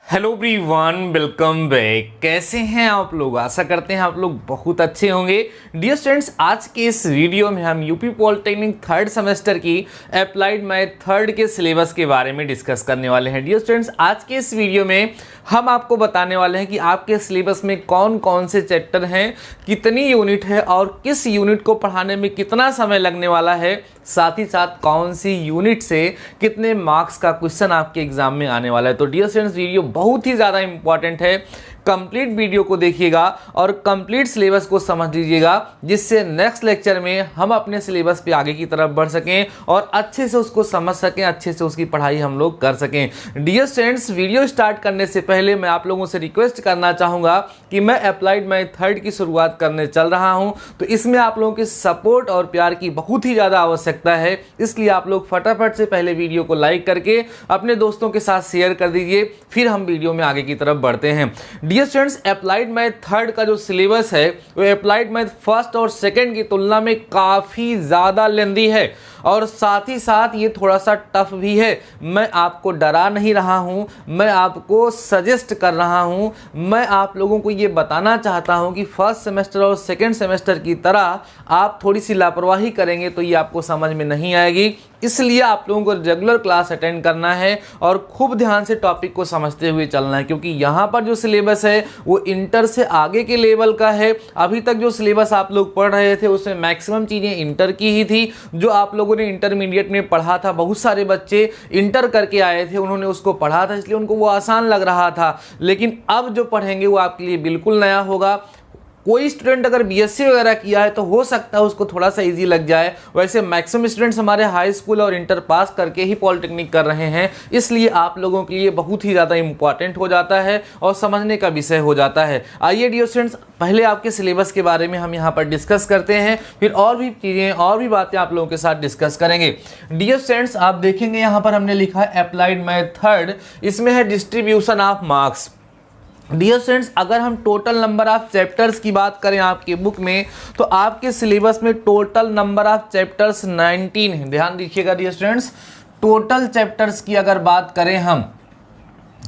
Hello everyone, welcome back. कैसे हैं आप लोग? आशा करते हैं आप लोग बहुत अच्छे होंगे। डियर स्टूडेंट्स, आज के इस वीडियो में हम यूपी पॉलिटेक्निक थर्ड सेमेस्टर की अप्लाइड मैथ थर्ड के सिलेबस के बारे में डिस्कस करने वाले हैं। डियर स्टूडेंट्स, आज के इस वीडियो में हम आपको बताने वाले हैं कि आपके सिलेबस में कौन कौन से चैप्टर हैं, कितनी यूनिट है और किस यूनिट को पढ़ाने में कितना समय लगने वाला है, साथ ही साथ कौन सी यूनिट से कितने मार्क्स का क्वेश्चन आपके एग्जाम में आने वाला है। तो डियर स्टूडेंट्स, वीडियो बहुत ही ज़्यादा इंपॉर्टेंट है। कंप्लीट वीडियो को देखिएगा और कंप्लीट सिलेबस को समझ लीजिएगा, जिससे नेक्स्ट लेक्चर में हम अपने सिलेबस पे आगे की तरफ बढ़ सकें और अच्छे से उसको समझ सकें, अच्छे से उसकी पढ़ाई हम लोग कर सकें। डियर स्टूडेंट्स, वीडियो स्टार्ट करने से पहले मैं आप लोगों से रिक्वेस्ट करना चाहूँगा कि मैं अप्लाइड मैथ थर्ड की शुरुआत करने चल रहा हूँ, तो इसमें आप लोगों के सपोर्ट और प्यार की बहुत ही ज़्यादा आवश्यकता है। इसलिए आप लोग फटाफट से पहले वीडियो को लाइक करके अपने दोस्तों के साथ शेयर कर दीजिए, फिर हम वीडियो में आगे की तरफ बढ़ते हैं। Dear students, applied math third का जो सिलेबस है वो अप्लाइड मैथ फर्स्ट और सेकंड की तुलना में काफ़ी ज़्यादा लेंदी है और साथ ही साथ ये थोड़ा सा टफ भी है। मैं आपको डरा नहीं रहा हूँ, मैं आपको सजेस्ट कर रहा हूँ, मैं आप लोगों को ये बताना चाहता हूँ कि फर्स्ट सेमेस्टर और सेकंड सेमेस्टर की तरह आप थोड़ी सी लापरवाही करेंगे तो ये आपको समझ में नहीं आएगी। इसलिए आप लोगों को रेगुलर क्लास अटेंड करना है और खूब ध्यान से टॉपिक को समझते हुए चलना है, क्योंकि यहाँ पर जो सिलेबस है वो इंटर से आगे के लेवल का है। अभी तक जो सिलेबस आप लोग पढ़ रहे थे उसमें मैक्सिमम चीज़ें इंटर की ही थी। जो आप लोगों ने इंटरमीडिएट में पढ़ा था, बहुत सारे बच्चे इंटर करके आए थे, उन्होंने उसको पढ़ा था, इसलिए उनको वो आसान लग रहा था। लेकिन अब जो पढ़ेंगे वो आपके लिए बिल्कुल नया होगा। कोई स्टूडेंट अगर बीएससी वगैरह किया है तो हो सकता है उसको थोड़ा सा इजी लग जाए। वैसे मैक्सिमम स्टूडेंट्स हमारे हाई स्कूल और इंटर पास करके ही पॉलिटेक्निक कर रहे हैं, इसलिए आप लोगों के लिए बहुत ही ज़्यादा इंपॉर्टेंट हो जाता है और समझने का विषय हो जाता है। आइए डियर स्टूडेंट्स, पहले आपके सिलेबस के बारे में हम यहाँ पर डिस्कस करते हैं, फिर और भी चीज़ें और भी बातें आप लोगों के साथ डिस्कस करेंगे। डियर स्टूडेंट्स, आप देखेंगे यहाँ पर हमने लिखा है अप्लाइड मैथ थर्ड, इसमें है distribution of marks. Dear students, अगर हम टोटल नंबर ऑफ चैप्टर्स की बात करें आपके बुक में, तो आपके सिलेबस में टोटल नंबर ऑफ चैप्टर्स 19 है। ध्यान दीजिएगा डियर स्टूडेंट्स, टोटल चैप्टर्स की अगर बात करें हम,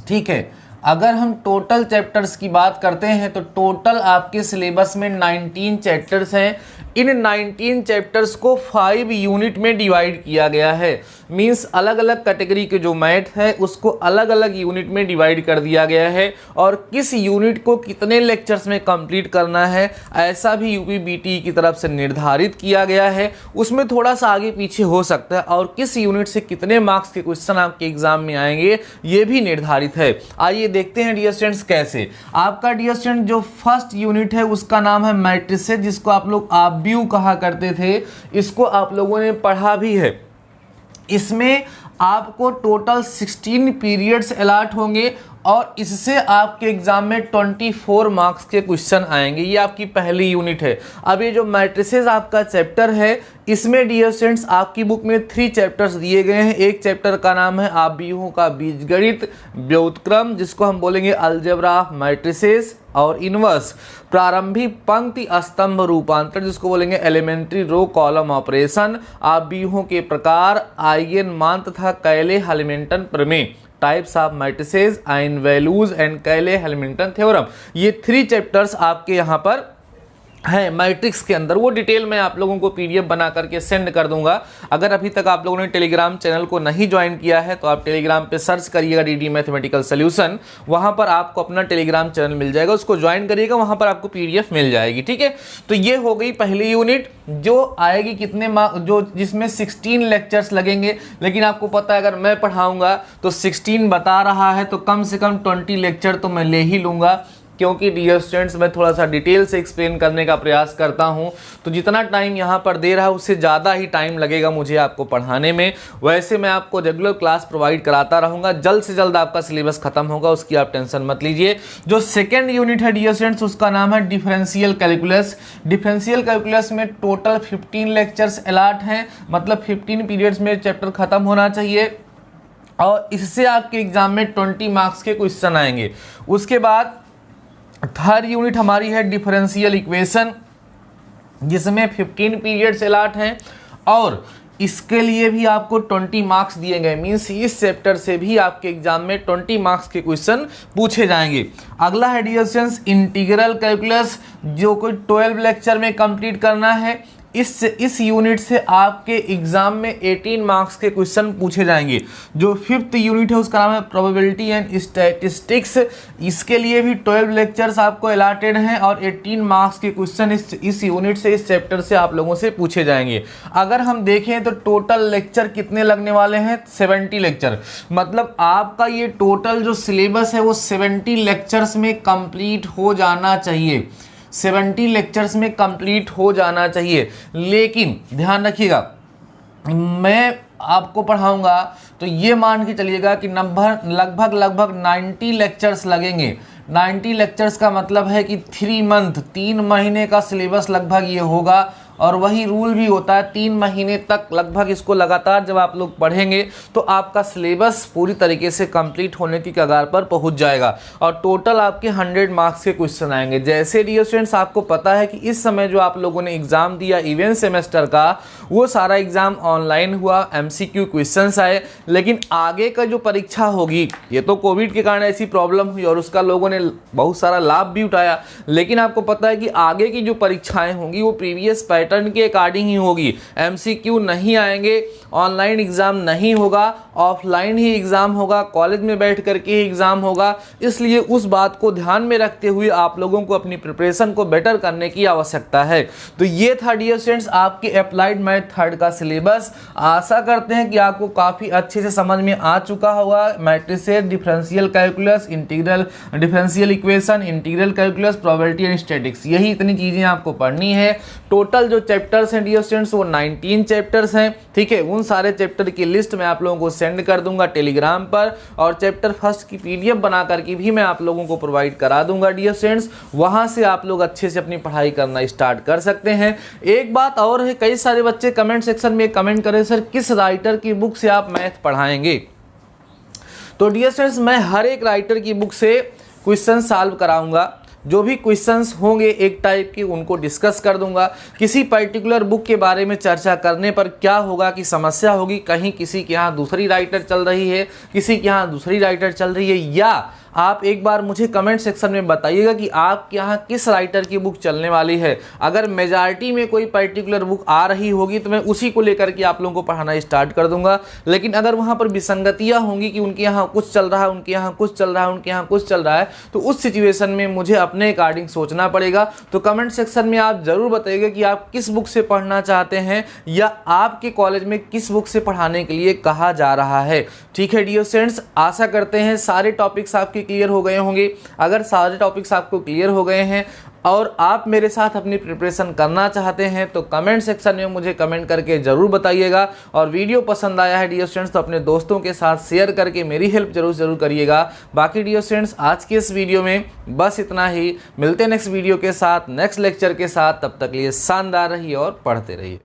ठीक है, अगर हम टोटल चैप्टर्स की बात करते हैं तो टोटल आपके सिलेबस में 19 चैप्टर्स हैं। इन 19 चैप्टर्स को 5 यूनिट में डिवाइड किया गया है। मींस अलग अलग कैटेगरी के जो मैथ है उसको अलग अलग यूनिट में डिवाइड कर दिया गया है और किस यूनिट को कितने लेक्चर्स में कंप्लीट करना है ऐसा भी यूपीबीटी की तरफ से निर्धारित किया गया है। उसमें थोड़ा सा आगे पीछे हो सकता है और किस यूनिट से कितने मार्क्स के क्वेश्चन आपके एग्जाम में आएंगे ये भी निर्धारित है। आइए देखते हैं डियर स्टूडेंट्स कैसे। आपका डियर स्टूडेंट जो फर्स्ट यूनिट है उसका नाम है मैट्रिसेस, जिसको आप लोग आब्यू कहा करते थे, इसको आप लोगों ने पढ़ा भी है। इसमें आपको टोटल 16 पीरियड्स अलॉट होंगे और इससे आपके एग्जाम में 24 मार्क्स के क्वेश्चन आएंगे। ये आपकी पहली यूनिट है। अब ये जो मैट्रिसेस आपका चैप्टर है, इसमें डियर स्टूडेंट्स आपकी बुक में 3 चैप्टर्स दिए गए हैं। एक चैप्टर का नाम है आव्यूहों का बीजगणित व्युत्क्रम, जिसको हम बोलेंगे अलजेब्रा ऑफ मैट्रिसेस, और इनवर्स प्रारंभिक पंक्ति स्तंभ रूपांतर, जिसको बोलेंगे एलिमेंट्री रो कॉलम ऑपरेशन, आव्यूहों के प्रकार, आइगन मान तथा कैले हैमिल्टन प्रमेय, टाइप्स ऑफ मैट्रिसेस, आइन वैल्यूज एंड कैले हैमिल्टन थ्योरम। ये 3 चैप्टर्स आपके यहाँ पर है मैट्रिक्स के अंदर। वो डिटेल मैं आप लोगों को पीडीएफ बना करके सेंड कर दूंगा। अगर अभी तक आप लोगों ने टेलीग्राम चैनल को नहीं ज्वाइन किया है तो आप टेलीग्राम पे सर्च करिएगा डीडी मैथमेटिकल सॉल्यूशन, वहां पर आपको अपना टेलीग्राम चैनल मिल जाएगा, उसको ज्वाइन करिएगा, वहां पर आपको पीडीएफ मिल जाएगी। ठीक है, तो ये हो गई पहली यूनिट जो आएगी कितने जो जिसमें 16 लेक्चर्स लगेंगे। लेकिन आपको पता है अगर मैं पढ़ाऊंगा तो 16 बता रहा है तो कम से कम 20 लेक्चर तो मैं ले ही लूंगा, क्योंकि डियर स्टूडेंट्स मैं थोड़ा सा डिटेल से एक्सप्लेन करने का प्रयास करता हूं। तो जितना टाइम यहाँ पर दे रहा है उससे ज़्यादा ही टाइम लगेगा मुझे आपको पढ़ाने में। वैसे मैं आपको रेगुलर क्लास प्रोवाइड कराता रहूँगा, जल्द से जल्द आपका सिलेबस खत्म होगा, उसकी आप टेंशन मत लीजिए। जो सेकेंड यूनिट है डियर स्टूडेंट्स उसका नाम है डिफरेंशियल कैलकुलस। डिफरेंशियल कैलकुलस में टोटल 15 लेक्चर्स अलॉट हैं, मतलब 15 पीरियड्स में चैप्टर खत्म होना चाहिए और इससे आपके एग्जाम में 20 मार्क्स के क्वेश्चन आएंगे। उसके बाद थर्ड यूनिट हमारी है डिफरेंशियल इक्वेशन, जिसमें 15 पीरियड्स अलॉट हैं और इसके लिए भी आपको 20 मार्क्स दिए गए, मीन्स इस चैप्टर से भी आपके एग्जाम में 20 मार्क्स के क्वेश्चन पूछे जाएंगे। अगला है डियर स्टूडेंट्स इंटीग्रल कैलकुलस, जो कोई 12 लेक्चर में कंप्लीट करना है। इस यूनिट से आपके एग्जाम में 18 मार्क्स के क्वेश्चन पूछे जाएंगे। जो 5th यूनिट है उसका नाम है प्रोबेबिलिटी एंड स्टैटिस्टिक्स, इसके लिए भी 12 लेक्चर्स आपको अलॉटेड हैं और 18 मार्क्स के क्वेश्चन इस यूनिट से, इस चैप्टर से आप लोगों से पूछे जाएंगे। अगर हम देखें तो टोटल लेक्चर कितने लगने वाले हैं, 70 लेक्चर, मतलब आपका ये टोटल जो सिलेबस है वो 70 लेक्चर्स में कंप्लीट हो जाना चाहिए, 70 लेक्चर्स में कंप्लीट हो जाना चाहिए। लेकिन ध्यान रखिएगा, मैं आपको पढ़ाऊंगा तो ये मान के चलिएगा कि लगभग 90 लेक्चर्स लगेंगे। 90 लेक्चर्स का मतलब है कि 3 मंथ, 3 महीने का सिलेबस लगभग ये होगा। और वही रूल भी होता है 3 महीने तक लगभग इसको लगातार जब आप लोग पढ़ेंगे तो आपका सिलेबस पूरी तरीके से कंप्लीट होने की कगार पर पहुंच जाएगा और टोटल आपके 100 मार्क्स के क्वेश्चन आएंगे। जैसे डियर स्टूडेंट्स आपको पता है कि इस समय जो आप लोगों ने एग्जाम दिया इवेंट सेमेस्टर का, वो सारा एग्जाम ऑनलाइन हुआ, MCQ क्वेश्चंस आए। लेकिन आगे का जो परीक्षा होगी, ये तो कोविड के कारण ऐसी प्रॉब्लम हुई और उसका लोगों ने बहुत सारा लाभ भी उठाया, लेकिन आपको पता है कि आगे की जो परीक्षाएं होंगी वो प्रीवियस पैटर्न के अकॉर्डिंग ही होगी। MCQ नहीं आएंगे, ऑनलाइन एग्जाम नहीं होगा, ऑफलाइन ही एग्जाम होगा, कॉलेज में बैठ करके ही एग्जाम होगा। इसलिए उस बात को ध्यान में रखते हुए आप लोगों को अपनी प्रिपरेशन को बेटर करने की आवश्यकता है। तो ये था डियर स्टूडेंट्स आपके अप्लाइड मैथ थर्ड का सिलेबस। आशा करते हैं कि आपको काफी अच्छे से समझ में आ चुका होगा। Matrices, differential calculus, integral differential equation, integral calculus, probability and statistics, यही इतनी चीजें आपको पढ़नी है। टोटल जो चैप्टर्स हैं डियर स्टूडेंट्स वो 19 चैप्टर्स हैं, ठीक है। उन सारे चैप्टर की लिस्ट मैं आप लोगों को सेंड कर दूंगा टेलीग्राम पर, और चैप्टर फर्स्ट की PDF बना करके भी मैं आप लोगों को प्रोवाइड करा दूंगा डियर स्टूडेंट्स। वहां से आप लोग अच्छे से अपनी पढ़ाई करना स्टार्ट कर सकते हैं। एक बात और है, कई सारे बच्चे कमेंट सेक्शन में कमेंट करें सर किस राइटर की बुक से आप मैथ पढ़ाएंगे। तो डियर स्टूडेंट्स मैं हर एक राइटर की बुक से क्वेश्चन सॉल्व कराऊंगा। जो भी क्वेश्चंस होंगे एक टाइप के उनको डिस्कस कर दूंगा। किसी पर्टिकुलर बुक के बारे में चर्चा करने पर क्या होगा कि समस्या होगी, कहीं किसी के यहाँ दूसरी राइटर चल रही है, किसी के यहाँ दूसरी राइटर चल रही है, या आप एक बार मुझे कमेंट सेक्शन में बताइएगा कि आपके यहाँ किस राइटर की बुक चलने वाली है। अगर मेजॉरिटी में कोई पर्टिकुलर बुक आ रही होगी तो मैं उसी को लेकर के आप लोगों को पढ़ाना स्टार्ट कर दूंगा। लेकिन अगर वहाँ पर विसंगतियाँ होंगी कि उनके यहाँ कुछ चल रहा है, उनके यहाँ कुछ चल रहा है, उनके यहाँ कुछ चल रहा है, तो उस सिचुएशन में मुझे अपने अकॉर्डिंग सोचना पड़ेगा। तो कमेंट सेक्शन में आप जरूर बताइएगा कि आप किस बुक से पढ़ना चाहते हैं या आपके कॉलेज में किस बुक से पढ़ाने के लिए कहा जा रहा है। ठीक है डियर स्टूडेंट्स, आशा करते हैं सारे टॉपिक्स आपके क्लियर हो गए होंगे। अगर सारे टॉपिक्स आपको क्लियर हो गए हैं और आप मेरे साथ अपनी प्रिपरेशन करना चाहते हैं तो कमेंट सेक्शन में मुझे कमेंट करके जरूर बताइएगा। और वीडियो पसंद आया है डियर स्टूडेंट्स तो अपने दोस्तों के साथ शेयर करके मेरी हेल्प जरूर करिएगा। बाकी डियर स्टूडेंट्स आज के इस वीडियो में बस इतना ही। मिलते हैं नेक्स्ट वीडियो के साथ, नेक्स्ट लेक्चर के साथ। तब तक लिए शानदार रहिए और पढ़ते रहिए।